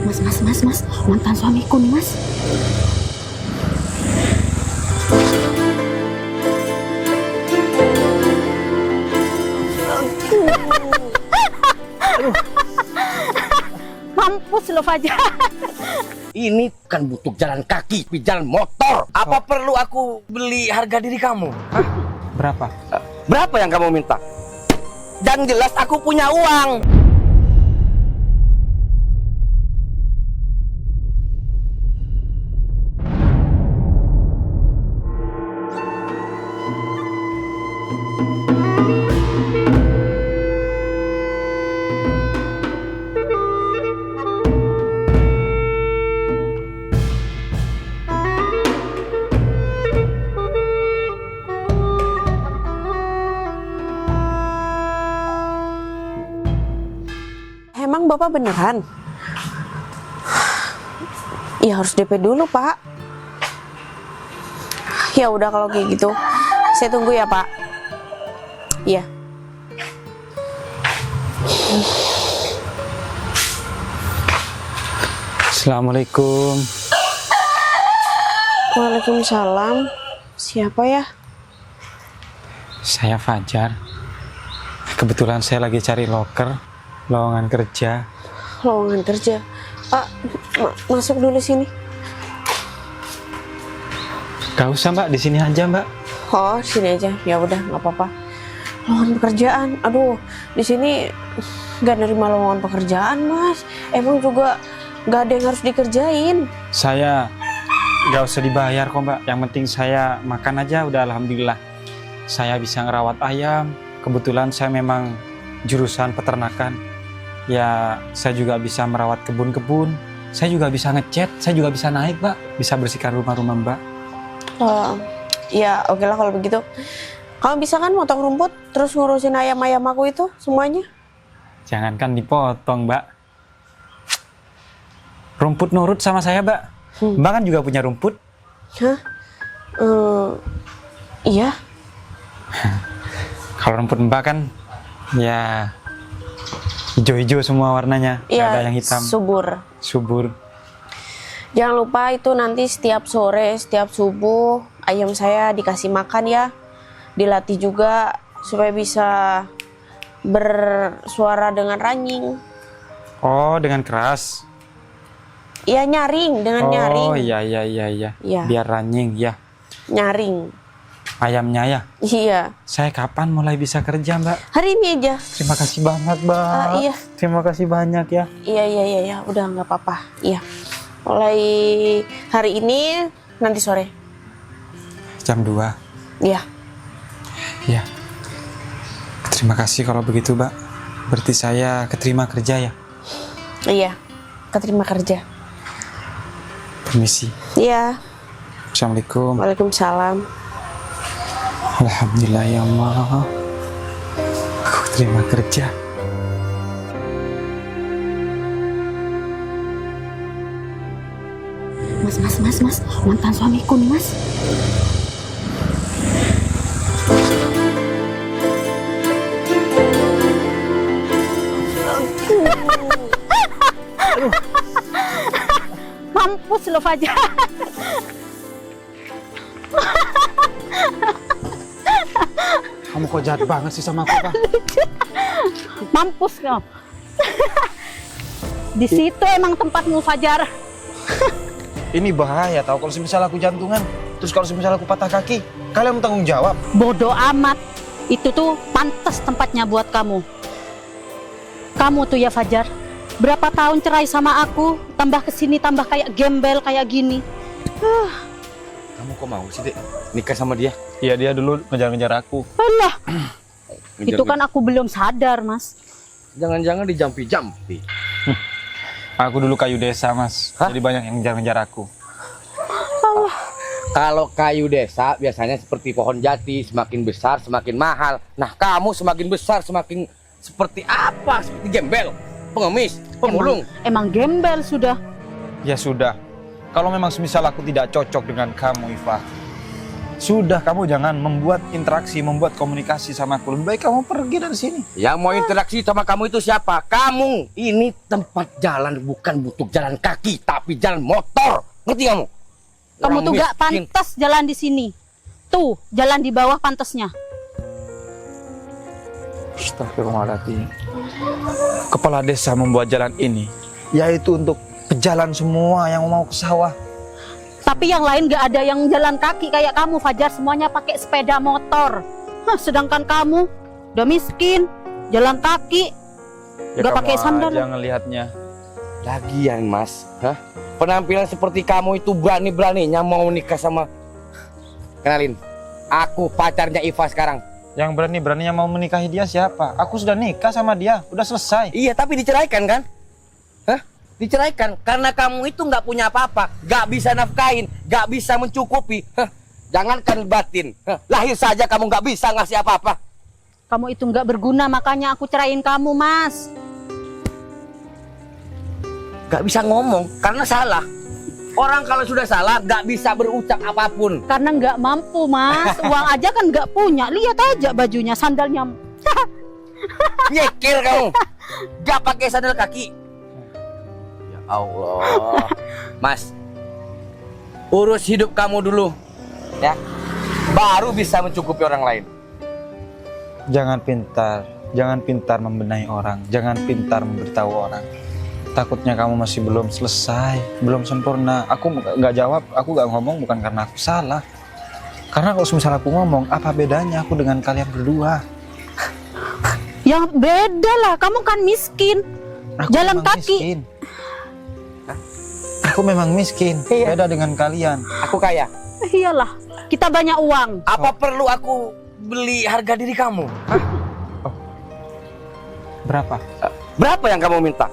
Mas, mantan suamiku nih, Mas. Mampus lo, Fajar. Ini bukan butuh jalan kaki, tapi jalan motor. Apa perlu aku beli harga diri kamu? Hah? Berapa? Berapa yang kamu minta? Dan jelas aku punya uang. Emang Bapak beneran? Ya harus DP dulu, Pak. Ya udah kalau kayak gitu. Saya tunggu ya, Pak. Iya. Assalamualaikum. Waalaikumsalam. Siapa ya? Saya Fajar. Kebetulan saya lagi cari lowongan kerja. Lowongan kerja. Pak, masuk dulu sini. Gak usah Mbak, di sini aja Mbak. Oh, sini aja. Ya udah, nggak apa-apa. Lowongan pekerjaan. Aduh, di sini nggak nerima lowongan pekerjaan, Mas. Emang juga nggak ada yang harus dikerjain. Saya gak usah dibayar kok Mbak. Yang penting saya makan aja udah alhamdulillah. Saya bisa ngerawat ayam. Kebetulan saya memang jurusan peternakan. Ya, saya juga bisa merawat kebun-kebun. Saya juga bisa ngecat, saya juga bisa naik Mbak. Bisa bersihkan rumah-rumah Mbak. Ya oke lah kalau begitu. Kamu bisa kan motong rumput terus ngurusin ayam-ayam aku itu semuanya? Jangankan dipotong Mbak. Rumput nurut sama saya Mbak. Mbak kan juga punya rumput. Hah? Iya. Kalau rumput Mbak kan ya hijau-hijau semua warnanya. Nggak Iya, ada yang hitam. Subur. Jangan lupa itu nanti setiap sore, setiap subuh ayam saya dikasih makan ya. Dilatih juga supaya bisa bersuara dengan ranyin. Oh, dengan keras. Iya, nyaring, dengan nyaring. Oh, iya. Iya. Biar ranjing ya. Nyaring. Ayamnya ya. Iya. Saya kapan mulai bisa kerja, Mbak? Hari ini aja. Terima kasih banyak, Mbak. Iya. Terima kasih banyak ya. Iya. Udah nggak apa-apa. Iya. Mulai hari ini nanti sore. Jam 2. Iya. Iya. Terima kasih kalau begitu, Mbak. Berarti saya keterima kerja ya. Iya. Keterima kerja. Permisi. Iya. Assalamualaikum. Waalaikumsalam. Alhamdulillah ya Allah. Aku terima kerja. Mas, mantan suamiku nih, Mas. Mampus lo, Fajar. Kamu kok jahat banget sih sama aku, Pak? Mampus kamu. Di situ emang tempatmu, Fajar. Ini bahaya tahu kalau misalnya aku jantungan. Terus kalau misalnya aku patah kaki, kalian bertanggung jawab. Bodoh amat. Itu tuh pantas tempatnya buat kamu. Kamu tuh ya, Fajar. Berapa tahun cerai sama aku, tambah kesini tambah kayak gembel kayak gini. Kamu kok mau sih, Dek? Nikah sama dia? Iya, dia dulu ngejar-ngejar aku. Alah, itu kan aku belum sadar, Mas. Jangan-jangan dijampi-jampi. Aku dulu kayu desa, Mas. Hah? Jadi banyak yang ngejar-ngejar aku. Kalau kayu desa biasanya seperti pohon jati, semakin besar semakin mahal. Nah, kamu semakin besar semakin seperti apa? Seperti gembel, pengemis, pemulung. Emang gembel sudah. Ya sudah. Kalau memang semisal aku tidak cocok dengan kamu, Iva, Sudah, kamu jangan membuat interaksi, membuat komunikasi sama aku. Lebih baik kamu pergi dari sini. Yang mau interaksi sama kamu itu siapa? Kamu. Ini tempat jalan bukan butuh jalan kaki, tapi jalan motor. Ngerti kamu? Kamu Orang tuh gak miskin. pantas jalan di sini. Tuh, jalan di bawah pantasnya. Astagfirullahaladzim. Kepala desa membuat jalan ini, yaitu untuk pejalan semua yang mau ke sawah. Tapi yang lain gak ada yang jalan kaki kayak kamu, Fajar. Semuanya pakai sepeda motor. Sedangkan kamu udah miskin, jalan kaki, gak pakai sandal. Jangan lihatnya. Lagian mas, penampilan seperti kamu itu berani-beraninya mau nikah sama... Kenalin, aku pacarnya Iva sekarang. Yang berani-beraninya mau menikahi dia siapa? Aku sudah nikah sama dia, udah selesai. Iya, tapi diceraikan kan? Diceraikan karena kamu itu nggak punya apa-apa, nggak bisa nafkahin, nggak bisa mencukupi. Jangankan batin, lahir saja kamu nggak bisa ngasih apa-apa. Kamu itu gak berguna, makanya aku ceraiin kamu, Mas. Nggak bisa ngomong karena salah. Orang kalau sudah salah nggak bisa berucap apapun. Karena gak mampu, Mas. Uang aja kan gak punya. Lihat aja bajunya, sandalnya. Nyekir kamu, nggak pakai sandal kaki. Ya Allah, Mas, urus hidup kamu dulu, ya, baru bisa mencukupi orang lain. Jangan pintar membenahi orang, jangan pintar memberitahu orang. Takutnya kamu masih belum selesai, belum sempurna. Aku nggak jawab, aku nggak ngomong bukan karena aku salah. Karena kalau misalnya aku ngomong, apa bedanya aku dengan kalian berdua? Ya beda lah, kamu kan miskin. Aku Jalan memang kaki. miskin. Aku memang miskin, Iya. beda dengan kalian. Aku kaya. Iyalah, kita banyak uang. Apa perlu aku beli harga diri kamu? Berapa? Berapa yang kamu minta?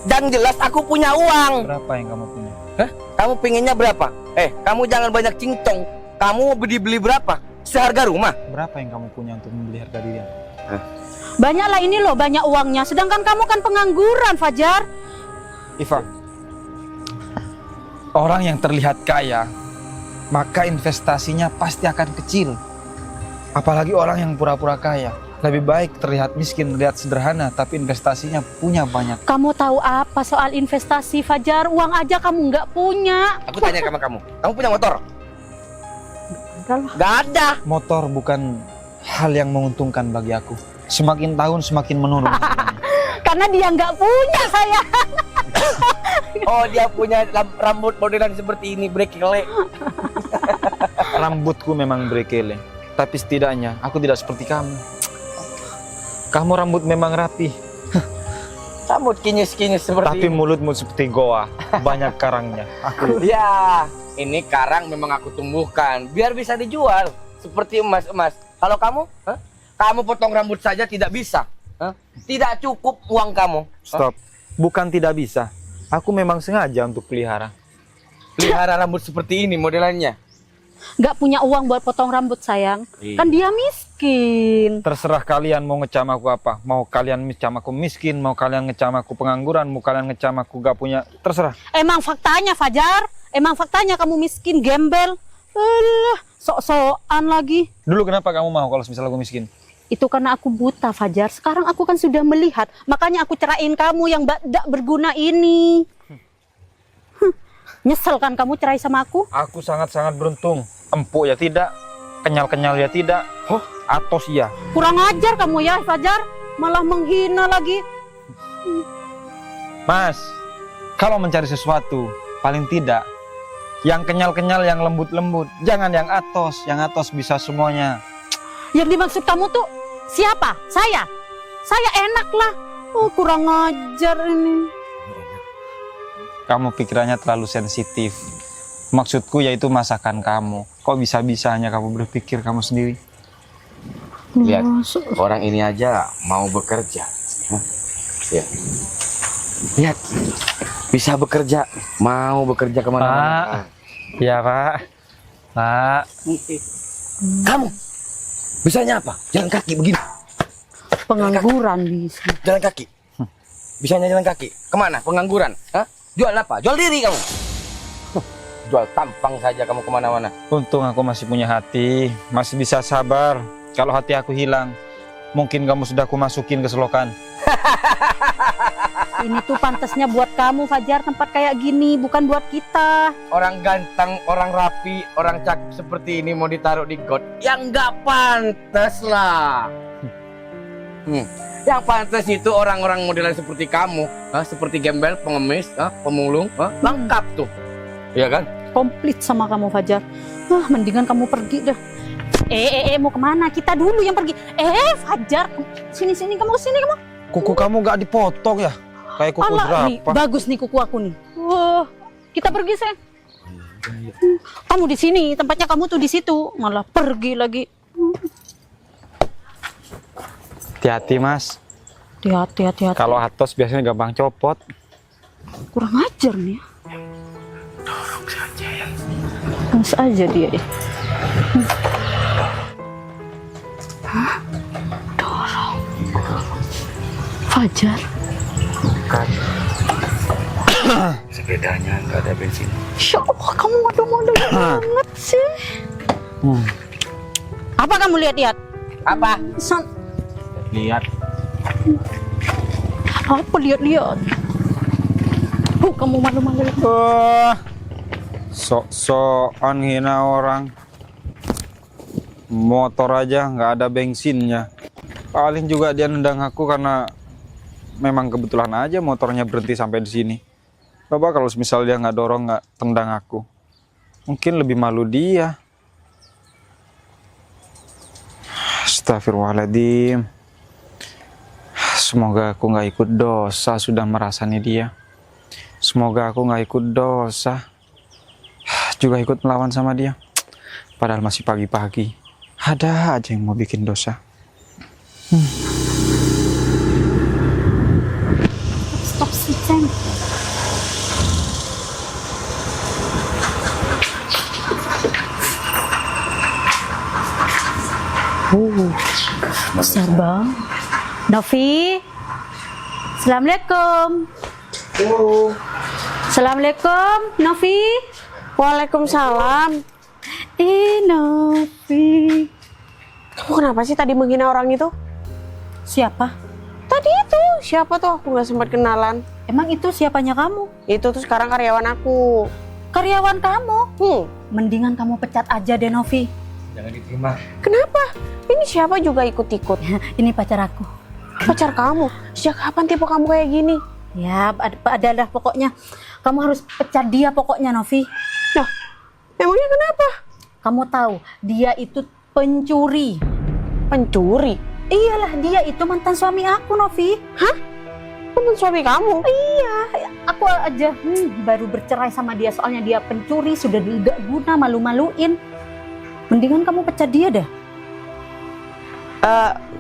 Dan jelas aku punya uang. Berapa yang kamu punya? Kamu pinginnya berapa? Kamu jangan banyak cincong. Kamu mau beli berapa? Seharga rumah. Berapa yang kamu punya untuk membeli harga diri? Banyaklah ini loh, banyak uangnya. Sedangkan kamu kan pengangguran, Fajar. Iva, orang yang terlihat kaya, maka investasinya pasti akan kecil. Apalagi orang yang pura-pura kaya. Lebih baik terlihat miskin, terlihat sederhana, tapi investasinya punya banyak. Kamu tahu apa soal investasi, Fajar? Uang aja kamu nggak punya. Aku tanya sama kamu. Kamu punya motor? Gak ada. Motor bukan hal yang menguntungkan bagi aku. Semakin tahun semakin menurun. Karena dia nggak punya, saya. Oh, dia punya rambut modelan seperti ini, brekele. Rambutku memang brekele, tapi setidaknya aku tidak seperti kamu. Kamu rambut memang rapi, Rambut kinyis-kinyis seperti tapi ini. mulutmu seperti goa, banyak karangnya. Ya, ini karang memang aku tumbuhkan biar bisa dijual seperti emas-emas. Kalau kamu, kamu potong rambut saja tidak bisa. Tidak cukup uang kamu. Stop, bukan tidak bisa. Aku memang sengaja untuk pelihara. Pelihara rambut seperti ini modelannya. Nggak punya uang buat potong rambut, sayang. Iya. Kan dia miskin. Terserah kalian mau ngecam aku apa. Mau kalian ngecam aku miskin, mau kalian ngecam aku pengangguran, mau kalian ngecam aku gak punya. Terserah. Emang faktanya, Fajar. Emang faktanya kamu miskin, gembel. Alah, sok-sokan lagi. Dulu kenapa kamu mau kalau misalnya aku miskin? Itu karena aku buta, Fajar. Sekarang aku kan sudah melihat. Makanya aku ceraiin kamu yang tidak berguna ini. Nyesel kan kamu cerai sama aku? Aku sangat-sangat beruntung. Empuk ya tidak, kenyal-kenyal ya tidak, atos ya. Kurang ajar kamu ya, Fajar. Malah menghina lagi. Mas, kalau mencari sesuatu, paling tidak yang kenyal-kenyal, yang lembut-lembut. Jangan yang atos. Yang atos bisa semuanya. Yang dimaksud kamu tuh siapa? Saya? Saya enak lah. Oh, kurang ajar ini. Kamu pikirannya terlalu sensitif. Maksudku yaitu masakan kamu. Kok bisa-bisanya kamu berpikir kamu sendiri? Lihat, orang ini aja mau bekerja. Ya. Lihat, bisa bekerja, mau bekerja kemana-mana. Ya Pak. Pak. Kamu bisanya apa? Jalan kaki begini. Pengangguran bisa. Jalan kaki. Bisanya jalan kaki. Kemana? Pengangguran. Jual apa? Jual diri kamu. jual tampang saja kamu kemana-mana. Untung aku masih punya hati, masih bisa sabar. Kalau hati aku hilang, mungkin kamu sudah aku masukin ke selokan. Ini tuh pantasnya buat kamu Fajar, tempat kayak gini, bukan buat kita. Orang ganteng, orang rapi, orang cakep seperti ini mau ditaruh di got, yang nggak pantas lah. Yang pantas itu orang-orang modelan seperti kamu, seperti gembel, pengemis, pemulung, lengkap tuh, iya kan? Komplit sama kamu Fajar. Mendingan kamu pergi dah. Mau kemana? Kita dulu yang pergi. Fajar, sini kamu kesini kamu. Kuku kamu gak dipotong ya? Kayak kuku Nih, jerapah. bagus nih kuku aku nih. Wah, kita pergi sayang. Kamu di sini, tempatnya kamu tuh di situ, malah pergi lagi. Hati-hati mas. Hati-hati. Kalau atos biasanya gampang copot. Kurang ajar nih. Terus aja dia ya. Dorong. Fajar. Bukan. Sepedanya nggak ada bensin. Insya Allah kamu modal banget sih. Apa kamu lihat-lihat? Apa? Lihat. Apa lihat-lihat? Kamu malu-malu. Sok-sokan hina orang. Motor aja nggak ada bensinnya. Paling juga dia nendang aku karena memang kebetulan aja motornya berhenti sampai di sini. Coba kalau misal dia nggak dorong, nggak tendang aku, mungkin lebih malu dia. Astagfirullahaladzim. Semoga aku nggak ikut dosa sudah merasani dia. Semoga aku nggak ikut dosa juga ikut melawan sama dia. Padahal masih pagi-pagi. Ada aja yang mau bikin dosa. Stop sih, Ceng. Besar bang. Novi. Assalamualaikum. Assalamualaikum, Novi. Waalaikumsalam. Novi. Kamu kenapa sih tadi menghina orang itu? Siapa? Tadi itu siapa tuh? Aku nggak sempat kenalan. Emang itu siapanya kamu? Itu tuh sekarang karyawan aku. Karyawan kamu? Mendingan kamu pecat aja deh, Novi. Jangan diterima. Kenapa? Ini siapa juga ikut-ikut? Ini pacar aku. Pacar kamu? Sejak kapan tipe kamu kayak gini? Ya, adalah pokoknya. Kamu harus pecat dia pokoknya, Novi. Nah, memangnya kenapa? Kamu tahu, dia itu pencuri. Pencuri? Iyalah, dia itu mantan suami aku, Novi. Hah? Mantan suami kamu? Iya, aku aja baru bercerai sama dia soalnya dia pencuri, sudah tidak guna, malu-maluin. Mendingan kamu pecat dia dah.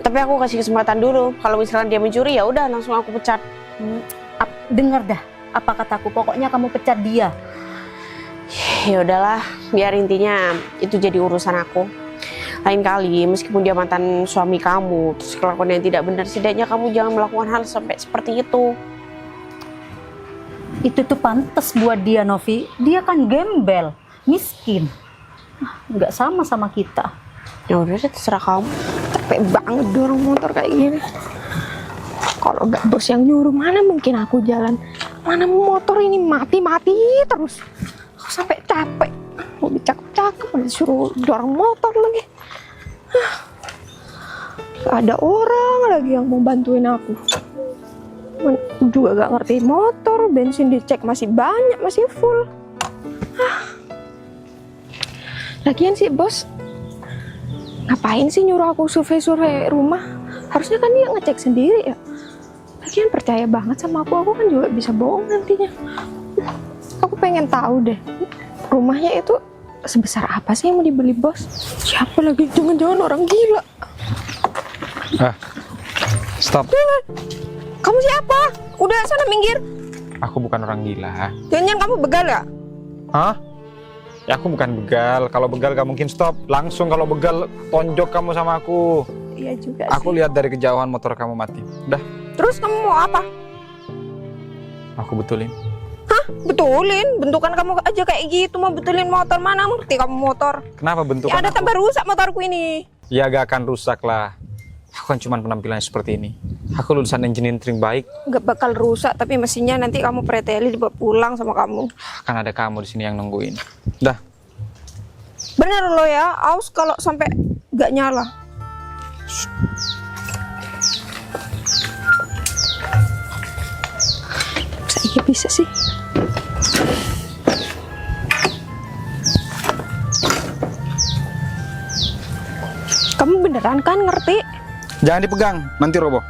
Tapi aku kasih kesempatan dulu. Kalau misalnya dia mencuri ya udah langsung aku pecat. Dengar dah apa kataku, pokoknya kamu pecat dia. Ya udahlah, biar intinya itu jadi urusan aku. Lain kali meskipun dia mantan suami kamu, terus kelakuan yang tidak benar, setidaknya kamu jangan melakukan hal sampai seperti itu. Itu tuh pantas buat dia, Novi. Dia kan gembel, miskin. Nggak sama kita. Ya udah deh, terserah kamu. Capek banget dorong motor kayak gini. Kalau nggak bos yang nyuruh, mana mungkin aku jalan. Mana motor ini mati-mati terus. Aku sampai capek. Mau cakep-cakep, malah disuruh dorong motor lagi. Gak ada orang lagi yang mau bantuin aku. Juga gak ngerti motor, bensin dicek masih banyak, masih full. Lagian sih bos, ngapain sih nyuruh aku survei-survei rumah? Harusnya kan dia ngecek sendiri ya. Lagian percaya banget sama aku kan juga bisa bohong nantinya. Aku pengen tahu deh, rumahnya itu sebesar apa sih yang mau dibeli bos? Siapa lagi? Jangan-jangan orang gila. Stop. Kamu siapa? Udah sana minggir. Aku bukan orang gila. Jangan-jangan kamu begal ya? Hah? Ya aku bukan begal. Kalau begal gak mungkin stop. Langsung kalau begal tonjok kamu sama aku. Iya juga Aku lihat dari kejauhan motor kamu mati. Udah, Terus kamu mau apa? aku betulin. Hah? betulin. Bentukan kamu aja kayak gitu, mau betulin motor, mana ngerti kamu motor. Kenapa bentukan Ya ada aku? tambah rusak motorku ini. Ya gak akan rusak lah. Aku kan cuma penampilannya seperti ini. Aku lulusan engineering baik. Nggak bakal rusak, tapi mesinnya nanti kamu preteli dibawa pulang sama kamu. Kan ada kamu di sini yang nungguin. Dah. Bener lo ya, aus kalau sampai nggak nyala. Saya bisa sih. Kamu beneran kan ngerti? Jangan dipegang, nanti roboh.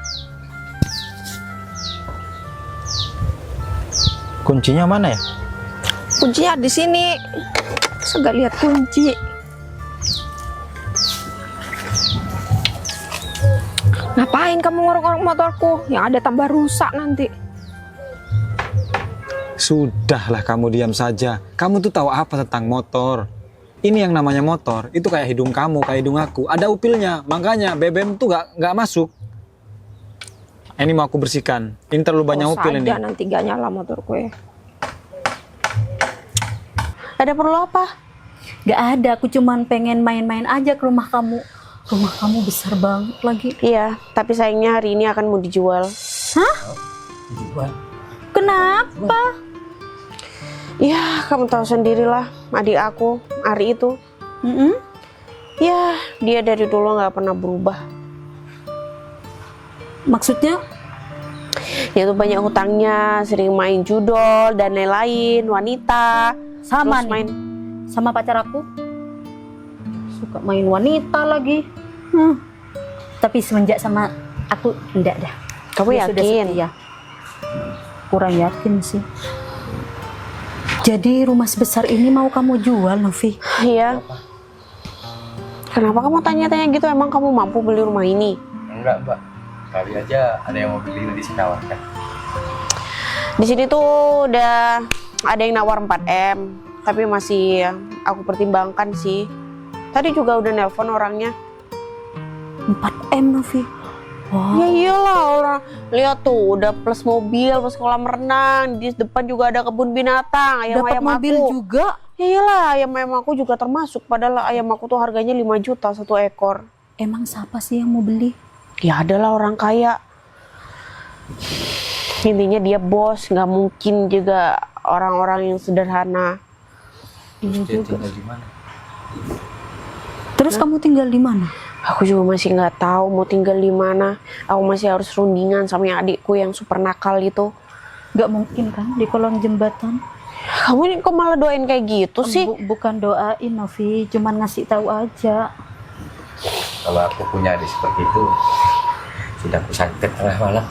Kuncinya mana ya? Kuncinya di sini. Saya nggak lihat kunci. Ngapain kamu ngorok-ngorok motorku? Yang ada tambah rusak nanti. Sudahlah kamu diam saja. Kamu tuh tahu apa tentang motor? Ini yang namanya motor, itu kayak hidung kamu, kayak hidung aku. Ada upilnya, makanya BBM tuh nggak masuk. Ini mau aku bersihkan. Ini terlalu banyak upil ini. Saja nanti gak nyala motorku ya. Ada perlu apa? Gak ada, aku cuman pengen main-main aja ke rumah kamu. Rumah kamu besar banget lagi. Iya, tapi sayangnya hari ini akan mau dijual. Hah? Kenapa? Ya, kamu tahu sendirilah, adik aku, Ari itu. Mm-mm. Ya, dia dari dulu nggak pernah berubah. Maksudnya? Dia tuh banyak hutangnya, sering main judol dan lain-lain, wanita. Sama Terus nih, sama pacar aku. Suka main wanita lagi. Tapi semenjak sama aku, enggak dah. Kamu Dia sudah yakin? setia. Kurang yakin sih. Jadi rumah sebesar ini mau kamu jual, Novi? Iya. Kenapa kamu tanya-tanya gitu? Emang kamu mampu beli rumah ini? Enggak, Mbak. Kali aja ada yang mau beli nanti saya tawarkan. Di sini tuh udah ada yang nawar 4M, tapi masih aku pertimbangkan sih. Tadi juga udah nelpon orangnya. 4M, Novi. Wow. Ya iyalah, orang lihat tuh udah plus mobil, plus kolam renang, di depan juga ada kebun binatang, Dapat ayam-ayam mobil aku. juga. Ya iyalah, ayam-ayam aku juga termasuk, padahal ayam aku tuh harganya 5 juta satu ekor. Emang siapa sih yang mau beli? Ya adalah orang kaya. Intinya dia bos, nggak mungkin juga orang-orang yang sederhana. Iya Dia juga. tinggal di mana? Terus kamu tinggal di mana? Aku juga masih nggak tahu mau tinggal di mana. Aku masih harus rundingan sama yang adikku yang super nakal itu. Gak mungkin kan di kolong jembatan? Kamu ini kok malah doain kayak gitu sih? Bukan doain, Novi, cuman ngasih tahu aja. Kalau aku punya adik seperti itu, sudah aku santet tengah malam.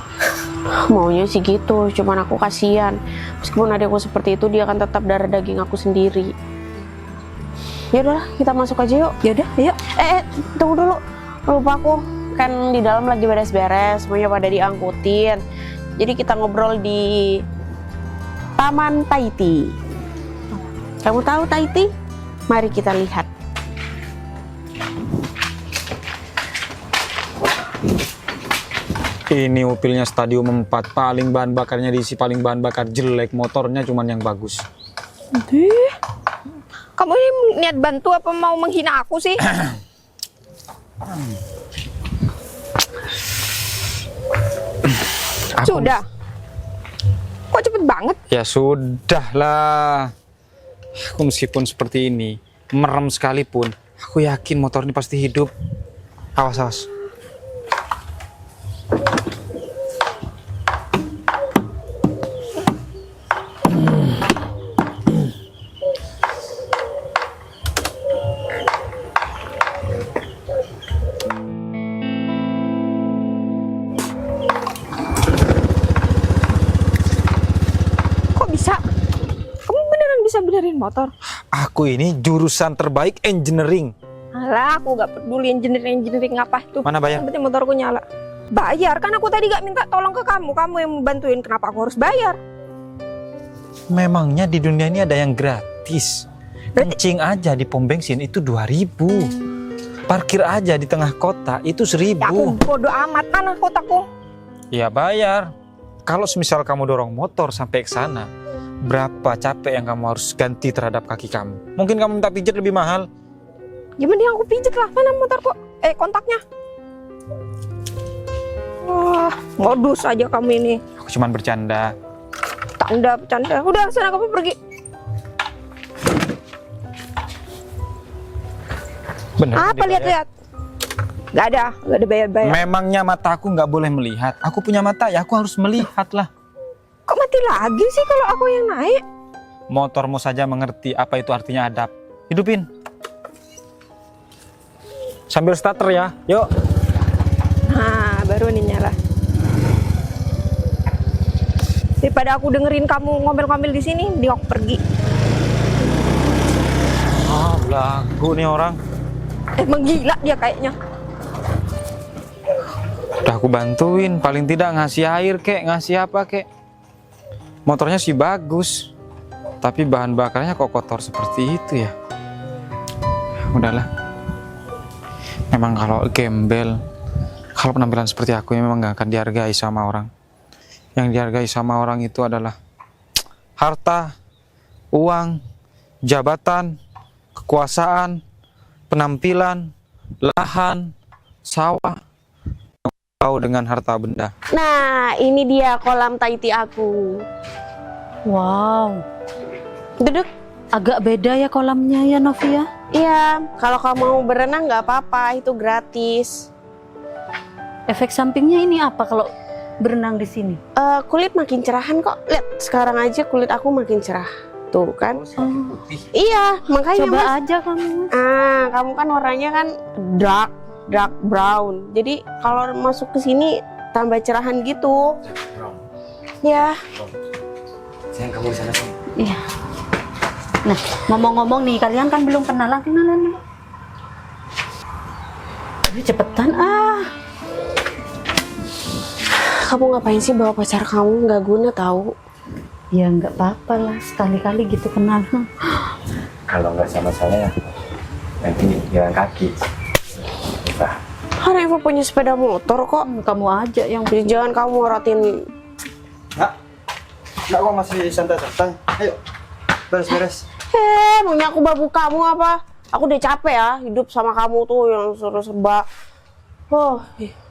Maunya sih gitu, cuman aku kasihan. Meskipun adikku seperti itu, dia akan tetap darah daging aku sendiri. Ya udahlah, kita masuk aja yuk. Yaudah, ayo. Tunggu dulu. Lupa aku, kan di dalam lagi beres-beres, semuanya pada diangkutin. Jadi kita ngobrol di Taman Tahiti. Kamu tahu Tahiti? Mari kita lihat. Ini upilnya stadium 4, paling bahan bakarnya diisi, paling bahan bakar jelek, motornya cuman yang bagus. Kamu ini niat bantu apa mau menghina aku sih? Sudah. Kok cepet banget? Ya sudahlah. Aku meskipun seperti ini, merem sekalipun, aku yakin motor ini pasti hidup. Awas, awas. Kok bisa? Kamu beneran bisa benerin motor? Aku ini jurusan terbaik engineering. Alah, aku gak peduli engineering apa itu. Mana bayar? Yang penting motorku nyala. Bayar, kan aku tadi gak minta tolong ke kamu. Kamu yang membantuin, kenapa aku harus bayar? Memangnya di dunia ini ada yang gratis? Kencing aja di pom bensin itu 2.000. Parkir aja di tengah kota itu 1.000. Ya aku bodo amat, mana kotaku? Ya bayar. Kalau semisal kamu dorong motor sampai ke sana, berapa capek yang kamu harus ganti terhadap kaki kamu. Mungkin kamu minta pijat lebih mahal. Gimana yang aku pijet lah, mana motor kok? Kontaknya. Wah, modus aja kamu ini. Aku cuman bercanda. Tanda, bercanda. Udah, sana kamu pergi. Bener. Apa lihat-lihat? Gak ada bayar-bayar. Memangnya mataku nggak boleh melihat. Aku punya mata ya, aku harus melihat lah. Kok mati lagi sih kalau aku yang naik? Motormu saja mengerti apa itu artinya adab. Hidupin. Sambil starter ya, yuk. Nah, baru nih nyala. Daripada aku dengerin kamu ngomel-ngomel di sini, mending aku pergi. Ah, belagu nih orang. Emang gila dia kayaknya. Udah aku bantuin, paling tidak ngasih air kek, ngasih apa kek. Motornya sih bagus, tapi bahan bakarnya kok kotor seperti itu ya. Udahlah. Memang kalau gembel, kalau penampilan seperti aku memang gak akan dihargai sama orang. Yang dihargai sama orang itu adalah harta, uang, jabatan, kekuasaan, penampilan, lahan, sawah, tahu dengan harta benda. Nah, ini dia kolam Tahiti aku. Wow, Duduk. agak beda ya kolamnya ya Novia. Iya, kalau kamu mau berenang nggak apa-apa, itu gratis. Efek sampingnya ini apa kalau berenang di sini? Kulit makin cerahan kok. Lihat, sekarang aja kulit aku makin cerah. Tuh kan? Putih. Iya, makanya Coba Mas. aja kamu. Kamu kan warnanya kan dark brown. Jadi kalau masuk ke sini tambah cerahan gitu. Ya. Sayang, kamu di sana sih. Iya. Nah, ngomong-ngomong nih, kalian kan belum kenalan dulu. Aduh, cepetan Kamu ngapain sih bawa pacar kamu? Nggak guna tahu. Ya nggak apa-apa lah, sekali-kali gitu kenal. Kalau nggak sama saya, nanti jalan kaki. Nah, Kan Eva punya sepeda motor kok. Kamu aja yang Jadi jangan kamu ngorotin. Enggak, kok masih santai-santai. Ayo, beres-beres. Maunya aku babu kamu apa? Aku udah capek ya hidup sama kamu tuh yang suruh serba.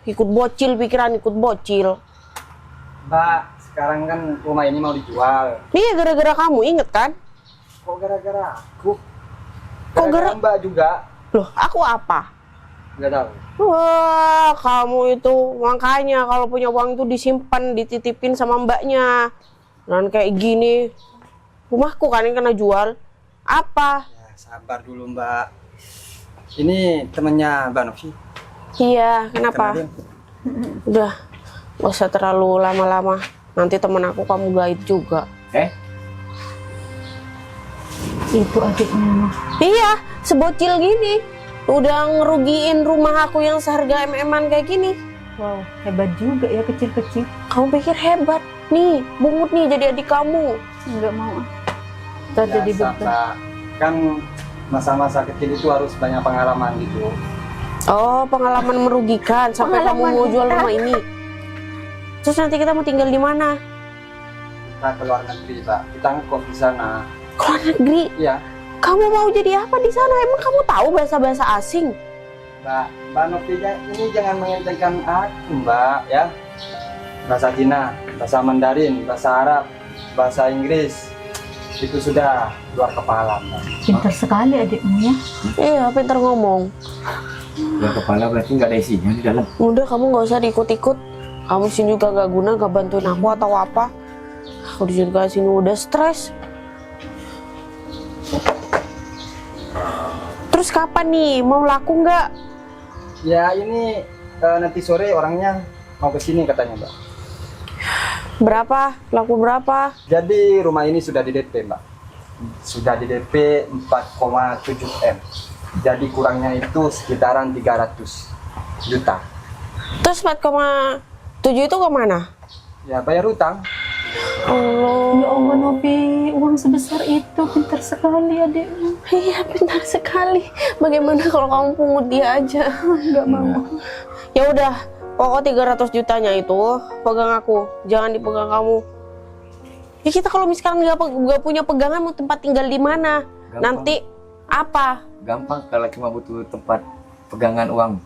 Ikut bocil, pikiran ikut bocil. Mbak, sekarang kan rumah ini mau dijual. Iya, gara-gara kamu, inget kan? Kok gara-gara aku? Kok gara- Mbak juga? Loh, aku apa? Nggak tahu. Wah, kamu itu makanya kalau punya uang itu disimpan, dititipin sama mbaknya. Dan kayak gini, rumahku kan yang kena jual. Apa? Ya, sabar dulu Mbak. Ini temennya Mbak Novi. Iya, kenapa? Kenalin. Udah, gak usah terlalu lama-lama. Nanti temen aku kamu gaib juga. itu adiknya. Iya, sebocil gini. Udah ngerugiin rumah aku yang seharga MM-an kayak gini. Wow, hebat juga ya kecil-kecil. Kamu pikir hebat? Nih, bungut nih jadi adik kamu. Nggak mau. Ntar jadi beban. Mbak. Kan masa-masa kecil itu harus banyak pengalaman gitu. Oh, pengalaman merugikan sampai kamu mau jual rumah ini. Terus nanti kita mau tinggal di mana? Kita keluar negeri, Pak. Kita ngekos di sana. Keluar negeri. Iya. Kamu mau jadi apa di sana? Emang kamu tahu bahasa-bahasa asing? Mbak Novi ini jangan mengentengkan aku, Mbak, ya. Bahasa Cina, bahasa Mandarin, bahasa Arab, bahasa Inggris. Itu sudah luar kepala, Mbak. Pintar sekali adikmu ya. Iya, pintar ngomong. yang kepala berarti nggak ada isinya di dalam. Udah, kamu nggak usah diikut-ikut. Kamu sini juga gak guna, gak bantuin aku atau apa. Aku juga sini udah stres. Terus kapan nih? Mau laku nggak? Ya, ini nanti sore orangnya mau ke sini katanya, Mbak. Berapa? Laku berapa? Jadi rumah ini sudah di DP, Mbak. Sudah di DP 4,7 M. Jadi kurangnya itu sekitaran 300 juta. Terus 4,7 itu kemana? Ya, bayar utang. Allah. Ya Allah Novi, uang sebesar itu pintar sekali adikmu. Iya, pintar sekali. Bagaimana kalau kamu pungut dia aja? Nggak mau. Ya udah, pokok 300 jutanya itu pegang aku. Jangan dipegang kamu. Ya kita kalau misalkan nggak punya pegangan mau tempat tinggal di mana? Gampang. Nanti apa? Gampang kalau cuma butuh tempat pegangan uang.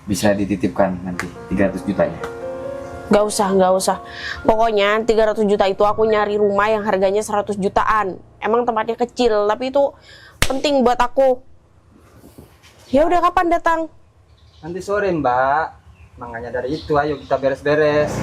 Bisa dititipkan nanti 300 jutanya. Nggak usah. Pokoknya 300 juta itu aku nyari rumah yang harganya 100 jutaan. Emang tempatnya kecil, tapi itu penting buat aku. Ya udah, kapan datang? Nanti sore Mbak. Makanya dari itu ayo kita beres-beres.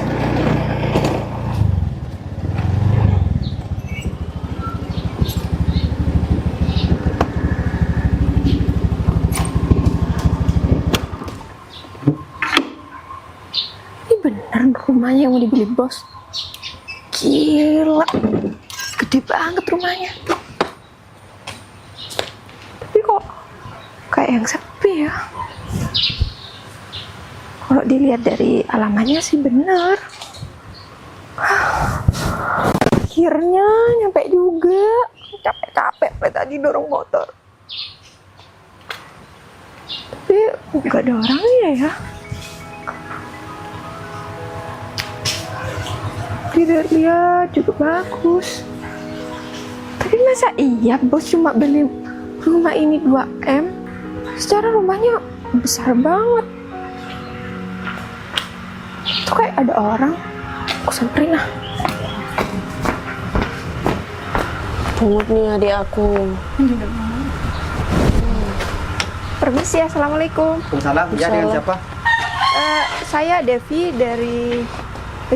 Ini beneran rumahnya yang mau dibeli bos. Gila, gede banget rumahnya. Tapi kok kayak yang sepi ya. Kalau dilihat dari alamannya sih bener. Akhirnya nyampe juga. Capek-capek tadi dorong motor. Tapi nggak ada orangnya ya. Lihat juga bagus. Tapi masa iya bos cuma beli rumah ini 2M? Secara rumahnya besar banget. Tuh kayak ada orang. Aku samperin ah. Pungut nih adik aku. Permisi, assalamualaikum. Waalaikumsalam. Ya, dengan siapa? Saya Devi dari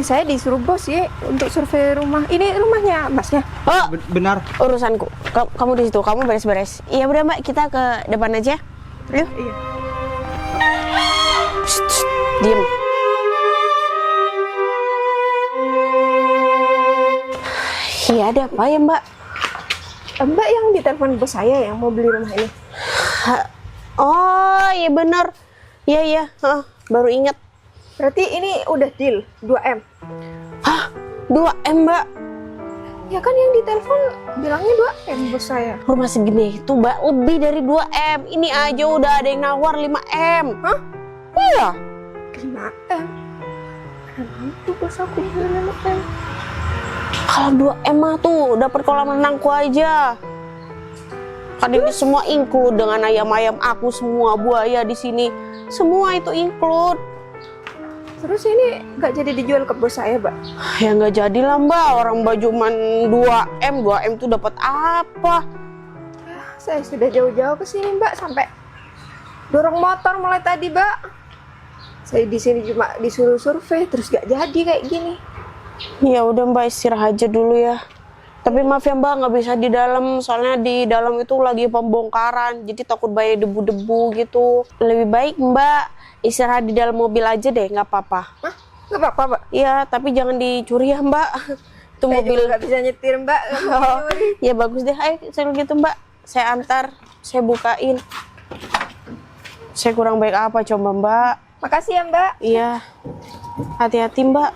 saya disuruh bos ya untuk survei rumah. Ini rumahnya masnya. Oh, Benar. urusanku. Kamu di situ, kamu beres-beres. Iya udah Mbak, kita ke depan aja. Yuk. Iya. Shh, diem. Iya, ada apa ya Mbak? Mbak yang ditelepon bos saya yang mau beli rumah ini. Oh iya bener. Iya, baru inget. Berarti ini udah deal 2M. Hah? 2M Mbak? Ya kan yang ditelepon bilangnya 2M bos saya. Rumah segini itu Mbak lebih dari 2M. Ini aja udah ada yang nawar 5M. Hah? Iya. 5M. Kenapa bos aku beli 5M? Kalau 2M mah tuh dapat kolam renangku aja. Kan ini semua include dengan ayam-ayam aku, semua buaya di sini. Semua itu include. Terus ini nggak jadi dijual ke bos saya, Mbak? Ya nggak jadilah Mbak, orang Mbak cuman 2M tuh dapat apa? Saya sudah jauh-jauh ke sini, Mbak, sampai dorong motor mulai tadi, Mbak. Saya di sini cuma disuruh survei, terus nggak jadi kayak gini. Ya udah Mbak, istirahat aja dulu ya. Tapi maaf ya Mbak, nggak bisa di dalam, soalnya di dalam itu lagi pembongkaran, jadi takut banyak debu-debu gitu. Lebih baik Mbak istirahat di dalam mobil aja deh, nggak apa-apa. Hah? Nggak apa-apa, Mbak? Iya, tapi jangan dicuri ya Mbak. Itu Saya mobil. juga nggak bisa nyetir, Mbak. Oh, ya bagus deh, ayo saya gitu Mbak. Saya antar, saya bukain. Saya kurang baik apa coba Mbak? Makasih ya, Mbak. Iya, hati-hati Mbak.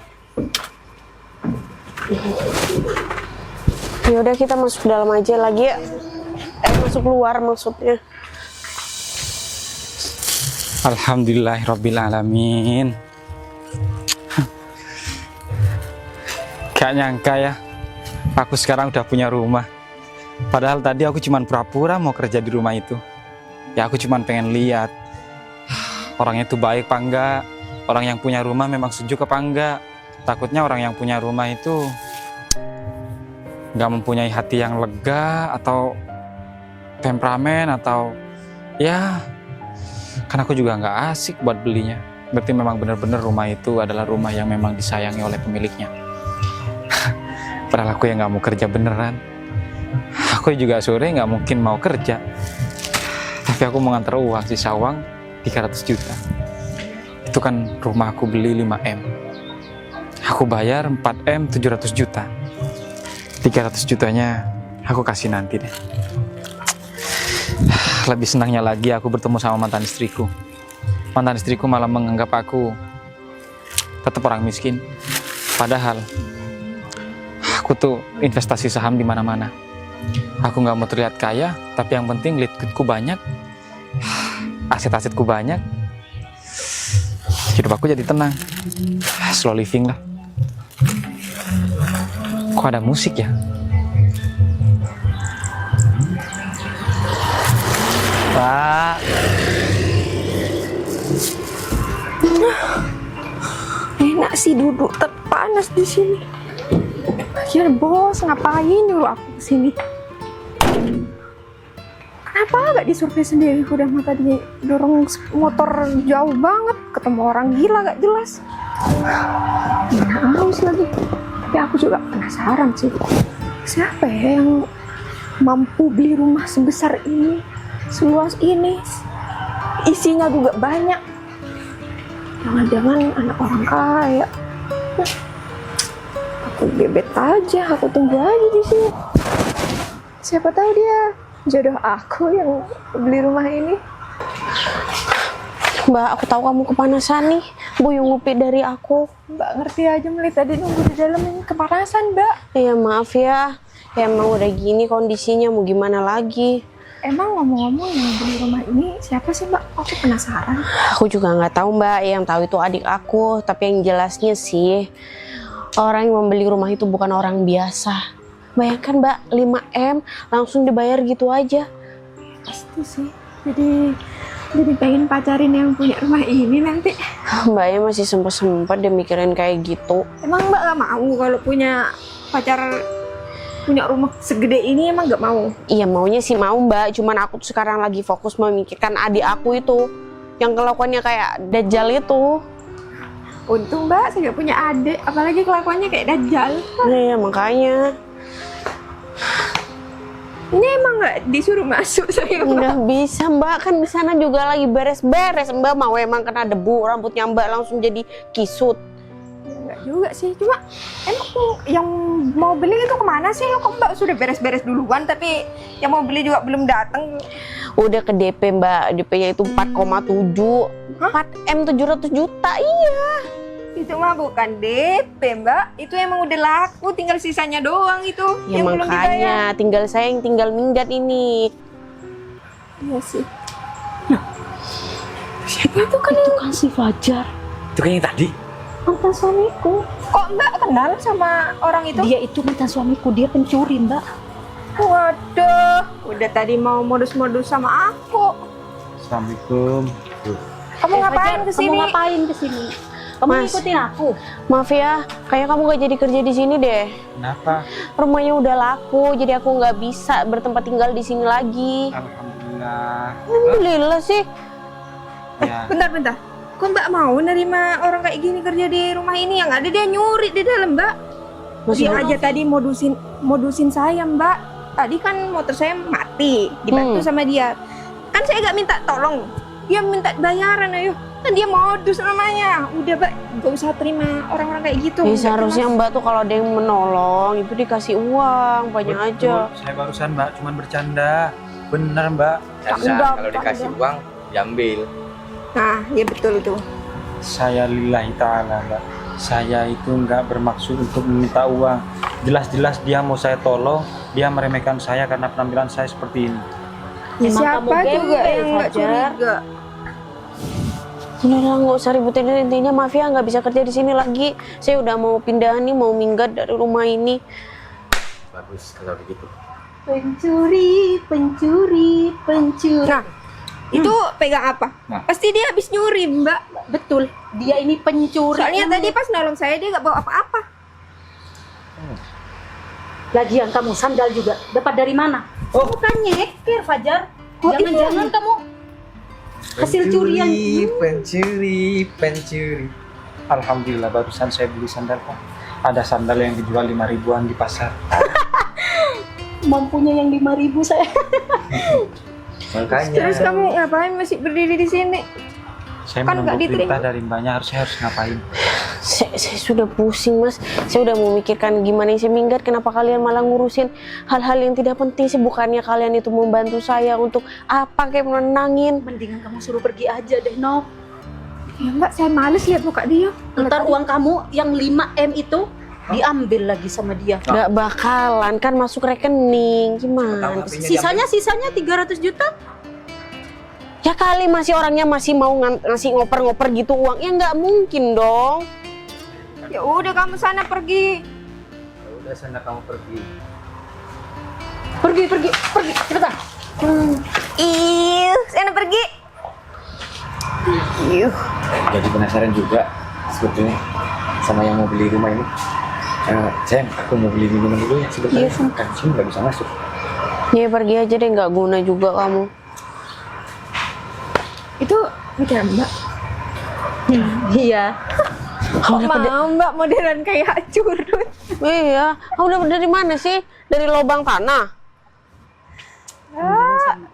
Ya udah kita masuk dalam aja lagi ya. Masuk luar maksudnya. Alhamdulillahirabbil alamin. Gak nyangka ya, aku sekarang udah punya rumah. Padahal tadi aku cuman pura-pura mau kerja di rumah itu. Ya aku cuman pengen lihat orangnya itu baik apa enggak, orang yang punya rumah memang sejuk apa enggak. Takutnya orang yang punya rumah itu nggak mempunyai hati yang lega atau temperamen atau ya, kan aku juga nggak asik buat belinya. Berarti memang benar-benar rumah itu adalah rumah yang memang disayangi oleh pemiliknya. Padahal aku yang nggak mau kerja beneran. Aku juga sore nggak mungkin mau kerja. Tapi aku mau nganter uang sisa uang 300 juta. Itu kan rumah aku beli 5M. Aku bayar 4M 700 juta. 300 jutanya aku kasih nanti deh. Lebih senangnya lagi aku bertemu sama mantan istriku. Mantan istriku malah menganggap aku tetap orang miskin. Padahal aku tuh investasi saham di mana-mana. Aku nggak mau terlihat kaya, tapi yang penting liquidku banyak, aset-asetku banyak. Hidup aku jadi tenang. Slow living lah. Kok ada musik ya? Pak. Enak sih duduk terpanas di sini. Akhirnya bos ngapain nyuruh aku kesini? Kenapa gak disurvei sendiri? Udah mah tadi dorong motor jauh banget, ketemu orang gila gak jelas. Mana harus lagi. Tapi aku juga penasaran sih. Siapa ya yang mampu beli rumah sebesar ini, seluas ini, isinya juga banyak. Jangan-jangan anak orang kaya. Aku gebet aja, aku tunggu aja di sini. Siapa tahu dia jodoh aku yang beli rumah ini. Mbak, aku tahu kamu kepanasan nih. Buyung ngopi dari aku. Mbak ngerti aja melihat tadi nunggu di dalam ini kepanasan, Mbak. Iya maaf ya. Ya emang udah gini kondisinya, mau gimana lagi. Emang ngomong-ngomong yang beli rumah ini siapa sih, Mbak? Aku penasaran. Aku juga nggak tahu Mbak, yang tahu itu adik aku. Tapi yang jelasnya sih, orang yang membeli rumah itu bukan orang biasa. Bayangkan Mbak, 5M langsung dibayar gitu aja. Pasti sih. Jadi pengen pacarin yang punya rumah ini nanti. Mbaknya masih sempet-sempet dia mikirin kayak gitu. Emang Mbak gak mau kalau punya pacar punya rumah segede ini, emang gak mau? Iya maunya sih mau Mbak, cuman aku tuh sekarang lagi fokus memikirkan adik aku itu yang kelakuannya kayak Dajjal itu. Untung Mbak saya gak punya adik, apalagi kelakuannya kayak Dajjal. Iya makanya. Ini emang gak disuruh masuk saya, Mbak? Nggak bisa Mbak, kan di sana juga lagi beres-beres. Mbak mau emang kena debu, rambutnya Mbak langsung jadi kisut. Enggak juga sih, cuma emang yang mau beli itu kemana sih? Kok Mbak sudah beres-beres duluan tapi yang mau beli juga belum datang? Udah ke DP Mbak, DP-nya itu 4,7. 4M 700 juta, iya. Itu mah bukan DP, Mbak. Itu emang udah laku, tinggal sisanya doang itu Ya yang belum dibayar. makanya, tinggal saya yang tinggal minggat ini. Iya sih. Siapa itu kan? Itu kan si Fajar, Itu kan yang tadi. mantan suamiku. Kok Mbak kenal sama orang itu? Dia itu mantan suamiku, dia pencuri, Mbak. Waduh, udah tadi mau modus-modus sama aku. Assalamualaikum. Kamu ngapain Fajar, kesini? Kamu ngapain kesini? Kamu Mas. ngikutin aku? Maaf ya, kayak kamu gak jadi kerja di sini deh. Kenapa? Rumahnya udah laku, jadi aku nggak bisa bertempat tinggal di sini lagi. Alhamdulillah. Alhamdulillah sih. Ya, Bentar. Kok Mbak mau nerima orang kayak gini kerja di rumah ini? Yang ada dia nyuri di dalam, Mbak. Dia aja tadi modusin saya, Mbak. Tadi kan motor saya mati, dibantu sama dia. Kan saya gak minta tolong, dia minta bayaran, ayo. Kan dia modus namanya. Udah, Mbak, gak usah terima orang-orang kayak gitu. Ya, Nggak seharusnya jelas. Mbak tuh kalau ada yang menolong itu dikasih uang banyak aja. Saya barusan Mbak, cuman bercanda. Bener Mbak. Canda, kalau dikasih uang, diambil. Nah, ya betul tuh. Saya lillahi ta'ala Mbak. Saya itu nggak bermaksud untuk meminta uang. Jelas-jelas dia mau saya tolong, dia meremehkan saya karena penampilan saya seperti ini. Ya, Emang siapa kamu juga gembel, yang nggak Fajar? curiga? Udah lah, nggak usah ributin, intinya maaf ya nggak bisa kerja di sini lagi. Saya udah mau pindah nih, mau minggat dari rumah ini. Bagus kalau begitu. Pencuri. Nah, itu pegang apa? Nah. Pasti dia habis nyuri, Mbak. Betul, dia ini pencuri. Soalnya tadi pas nolong saya dia gak bawa apa-apa. Lagian kamu sandal juga dapat dari mana? Oh. Bukan nyekir, Fajar. Oh, Jangan-jangan kamu hasil curian. Pencuri. Alhamdulillah barusan saya beli sandal Pak. Ada sandal yang dijual 5 ribuan di pasar. Mampunya yang 5.000 saya. Makanya. Terus kamu ngapain masih berdiri di sini? Saya Kan nggak menunggu perintah diterima. dari mbaknya, saya harus ngapain? Saya sudah pusing Mas. Saya udah memikirkan gimana saya minggat. Kenapa kalian malah ngurusin hal-hal yang tidak penting sih? Bukannya kalian itu membantu saya untuk apa kayak menenangin? Mendingan kamu suruh pergi aja deh, Nok. Ya Mbak, saya males lihat muka dia. Ntar uang kamu yang 5M itu diambil lagi sama dia. Gak bakalan, kan masuk rekening. Gimana? Sisanya 300 juta. Ya kali masih orangnya masih mau ngasih ngoper-ngoper gitu uang. Ya nggak mungkin dong. Ya udah kamu sana pergi. Udah sana kamu pergi. Pergi, cepetan. Sana pergi. Jadi penasaran juga sebetulnya sama yang mau beli rumah ini. Sayang, aku mau beli minuman dulu ya sebentar. Iya, Sam. Kan sini nggak bisa masuk. Ya pergi aja deh, nggak guna juga kamu. Itu pacar Mbak. Iya. Kok mau Mbak modelan kayak curut? Iya, kamu dapat dari mana sih? Dari lubang tanah?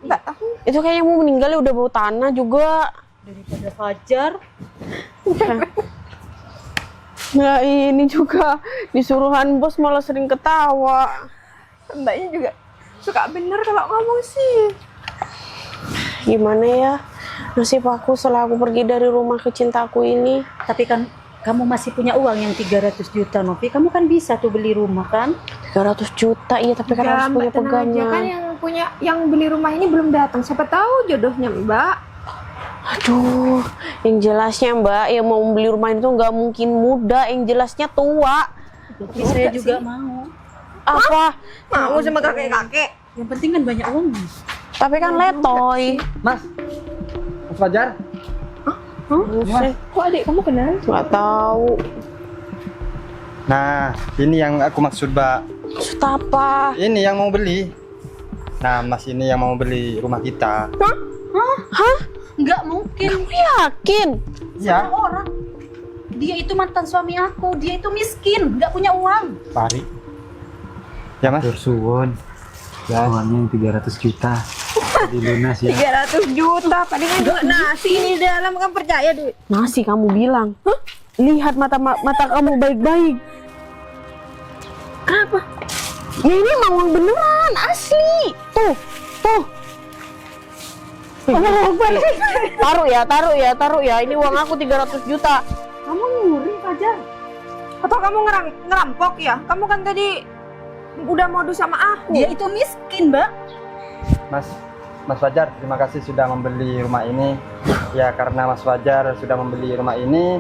Mbak tahu. Itu kayaknya mau meninggal ya, udah bau tanah juga. Daripada Fajar. Ya ini juga disuruhan bos malah sering ketawa. Mbaknya juga suka bener kalau ngomong sih. Gimana ya nasib aku setelah aku pergi dari rumah kecintaku ini? Tapi kan kamu masih punya uang yang 300 juta, Novi. Kamu kan bisa tuh beli rumah kan? 300 juta, iya tapi kan harus punya pegangan. Kan yang beli rumah ini belum datang. Siapa tahu jodohnya Mbak. Aduh, yang jelasnya Mbak, yang mau beli rumah itu nggak mungkin muda, yang jelasnya tua. Jadi saya juga mau. Apa? Mau sama kakek-kakek. Yang penting kan banyak uang. Tapi kan letoy. Mas Fajar. Buset, Kok adik kamu kenal? nggak tahu. Nah, ini yang aku maksud, Mbak. Maksud apa? Ini yang mau beli. Nah, Mas ini yang mau beli rumah kita. Nggak mungkin. Yakin? Ya, Orang. Dia itu mantan suami aku. Dia itu miskin, nggak punya uang. Pari. Ya, Mas. Suwon. Ya, uangnya yang 300 juta. Di lunas ya. 300 juta. Palingan juga nasi di dalam, kan percaya duit. Nasi kamu bilang. Lihat mata kamu baik-baik. Kenapa? Ya ini memang beneran asli. Tuh. Taruh ya. Ini uang aku 300 juta. Kamu nyuri, Fajar. Atau kamu ngerampok ya? Kamu kan tadi udah modus sama aku. Dia itu miskin, Mbak. Mas Fajar, terima kasih sudah membeli rumah ini. Ya, karena Mas Fajar sudah membeli rumah ini,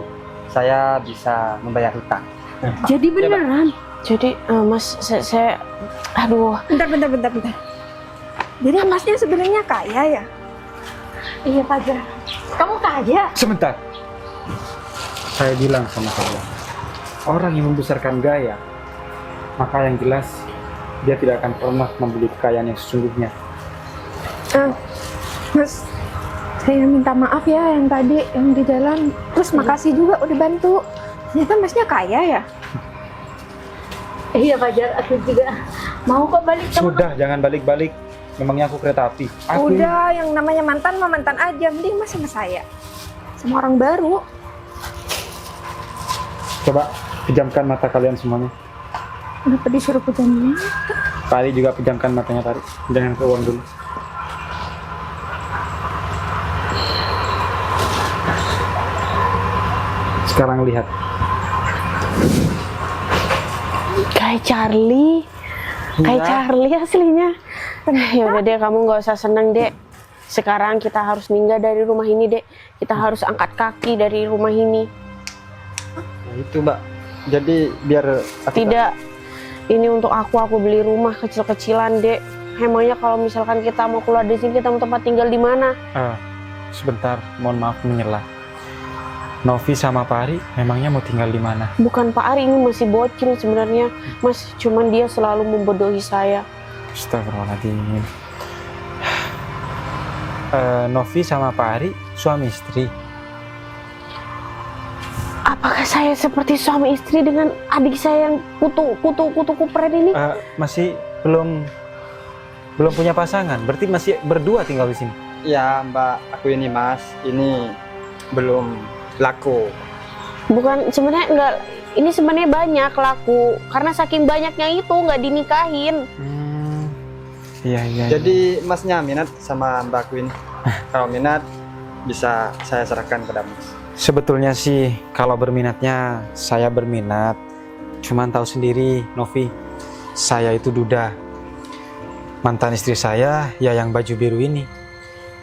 saya bisa membayar hutang. Jadi beneran. Jadi Mas, saya aduh. Bentar. Jadi masnya sebenarnya kaya ya? Iya, Fajar. Kamu kaya. Sebentar. Saya bilang sama kalian, orang yang membesarkan gaya, maka yang jelas dia tidak akan pernah membeli kekayaan yang sesungguhnya. Mas, saya minta maaf ya yang tadi yang di jalan. Terus makasih juga udah bantu. Ternyata masnya kaya ya? Iya, Fajar. Aku juga mau kok balik sama Sudah, jangan balik-balik. Memangnya aku kereta api. Udah, yang namanya mantan mah mantan aja. Mending mas sama saya. Sama orang baru. Coba pejamkan mata kalian semuanya. Kenapa disuruh pejamnya? Tari juga pejamkan matanya, Tari. Jangan ke uang dulu. Sekarang lihat. Kayak Charlie. Kayak Charlie aslinya. Ya udah deh, kamu nggak usah seneng dek. Sekarang kita harus minggat dari rumah ini dek. Kita harus angkat kaki dari rumah ini. Nah, itu, Mbak. Jadi biar aku Tidak, ini untuk aku beli rumah kecil-kecilan dek. Emangnya kalau misalkan kita mau keluar dari sini, kita mau tempat tinggal di mana? sebentar, mohon maaf menyela. Novi sama Pak Ari memangnya mau tinggal di mana? Bukan Pak Ari, ini masih bocil sebenarnya. Mas, cuman dia selalu membodohi saya. Astagfirullahaladzim. Novi sama Pak Ari suami istri. Apakah saya seperti suami istri dengan adik saya yang kutu kupret ini? Masih belum punya pasangan, berarti masih berdua tinggal di sini. Ya Mbak, aku ini Mas, ini belum laku. Bukan, sebenarnya enggak. Ini sebenarnya banyak laku karena saking banyaknya itu nggak dinikahin. Iya. Jadi Masnya minat sama Mbak aku ini? Kalau minat, bisa saya serahkan pada Mas. Sebetulnya sih kalau berminatnya saya berminat. Cuman tahu sendiri Novi, saya itu duda. Mantan istri saya ya yang baju biru ini.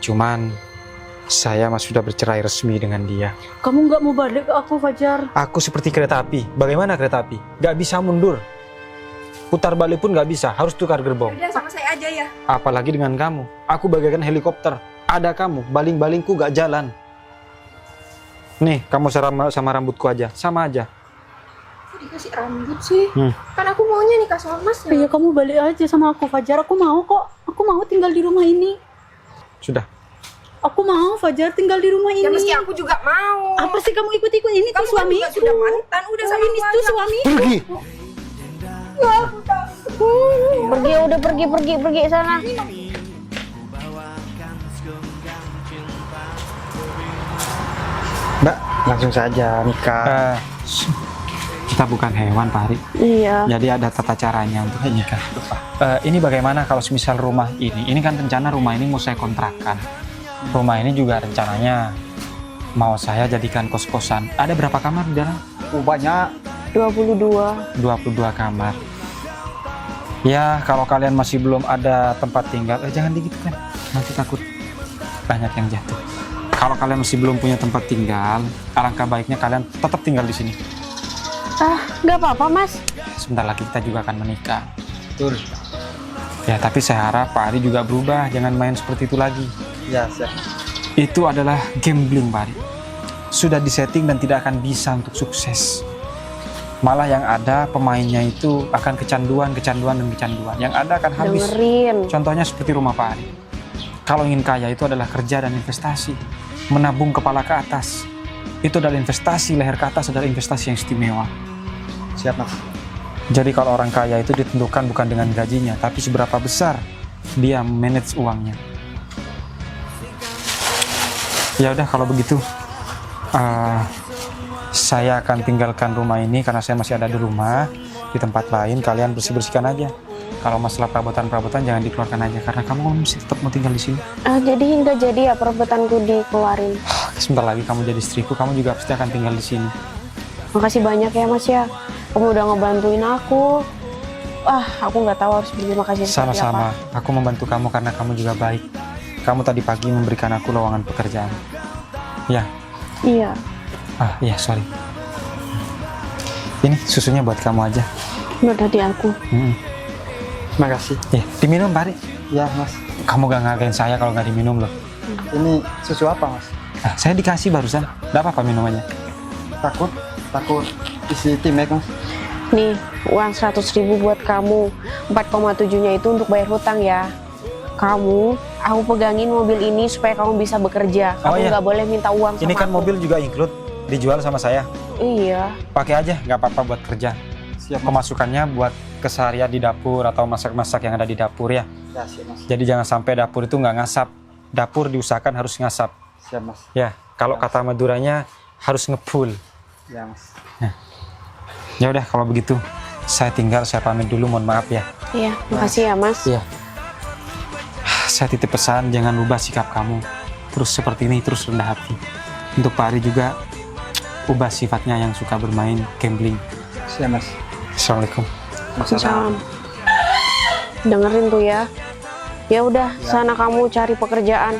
Cuman saya mas sudah bercerai resmi dengan dia. Kamu nggak mau balik ke aku, Fajar? Aku seperti kereta api. Bagaimana kereta api? Gak bisa mundur. Putar balik pun nggak bisa, harus tukar gerbong. Udah sama saya aja ya. Apalagi dengan kamu. Aku bagaikan helikopter. Ada kamu, baling-balingku gak jalan. Nih, kamu sama rambutku aja. Sama aja. Kok dikasih rambut sih? Hmm. Kan aku maunya nikah sama Mas ya. Iya, kamu balik aja sama aku, Fajar. Aku mau kok. Aku mau tinggal di rumah ini. Sudah. Aku mau, Fajar, tinggal di rumah ini. Ya meski aku juga mau. Apa sih kamu ikut-ikut? Ini tuh Kamu kan suamiku. juga sudah mantan, udah sama ini tuh suami. Pergi! Pergi, udah pergi sana. Mbak, langsung saja nikah. Kita bukan hewan, Pak Hari. Iya. Jadi ada tata caranya untuk nikah. Ini bagaimana kalau semisal rumah ini kan rencana rumah ini mau saya kontrakkan. Rumah ini juga rencananya mau saya jadikan kos-kosan. Ada berapa kamar di dalam? Banyak. 22. 22 kamar. Ya, kalau kalian masih belum ada tempat tinggal, jangan digitukan. Nanti takut banyak yang jatuh. Kalau kalian masih belum punya tempat tinggal, alangkah baiknya kalian tetap tinggal di sini. Nggak apa-apa, Mas. Sebentar lagi kita juga akan menikah. Betul. Ya, tapi saya harap Pak Ari juga berubah, jangan main seperti itu lagi. Ya, siap. Itu adalah gambling, Pak Ari. Sudah disetting dan tidak akan bisa untuk sukses. Malah yang ada pemainnya itu akan kecanduan. Yang ada akan habis. Dengerin. Contohnya seperti rumah Pak Ari. Kalau ingin kaya itu adalah kerja dan investasi. Menabung kepala ke atas. Itu adalah investasi, leher ke atas adalah investasi yang istimewa. Siap, Mas. Jadi kalau orang kaya itu ditentukan bukan dengan gajinya, tapi seberapa besar dia manage uangnya. Ya udah kalau begitu, saya akan tinggalkan rumah ini karena saya masih ada di rumah. Di tempat lain kalian bersih-bersihkan aja. Kalau masalah perabotan jangan dikeluarkan aja karena kamu mesti tetap mau tinggal di sini. Jadi nggak jadi ya perabotanku dikeluarin. Sebentar lagi kamu jadi istriku, kamu juga pasti akan tinggal di sini. Makasih banyak ya, Mas ya. Kamu udah ngebantuin aku. Aku nggak tahu harus berterima kasih seperti Sama-sama. apa. Aku membantu kamu karena kamu juga baik. Kamu tadi pagi memberikan aku lowongan pekerjaan. Ya. Iya. Iya, sorry. Ini susunya buat kamu aja. Udah tadi aku. Terima kasih. Ya, diminum, Pak Ari. Ya, Mas. Kamu gak ngagain saya kalau nggak diminum loh. Ini susu apa, Mas? Saya dikasih barusan. Nggak apa-apa minum aja. Takut isi timek, Mas. Nih, uang 100.000 buat kamu. 4,7-nya itu untuk bayar hutang ya. Aku pegangin mobil ini supaya kamu bisa bekerja. Oh, Kamu iya. nggak boleh minta uang Ini sama kan aku. mobil juga include, dijual sama saya. Iya. Pakai aja, nggak apa-apa buat kerja. Siap, Mas. Pemasukannya buat keseharian di dapur atau masak-masak yang ada di dapur ya. Ya, siap, Mas. Jadi jangan sampai dapur itu nggak ngasap. Dapur diusahakan harus ngasap. Siap, Mas. Ya, kalau kata Maduranya harus ngepul. Ya, Mas. Ya udah kalau begitu saya tinggal, saya pamit dulu, mohon maaf ya. Iya, makasih ya, Mas. Iya. Saya titip pesan jangan ubah sikap kamu. Terus seperti ini, terus rendah hati. Untuk Pak Ari juga ubah sifatnya yang suka bermain gambling. Siap, Mas. Assalamualaikum. Salam. Dengerin tuh ya. Ya udah, sana kamu cari pekerjaan.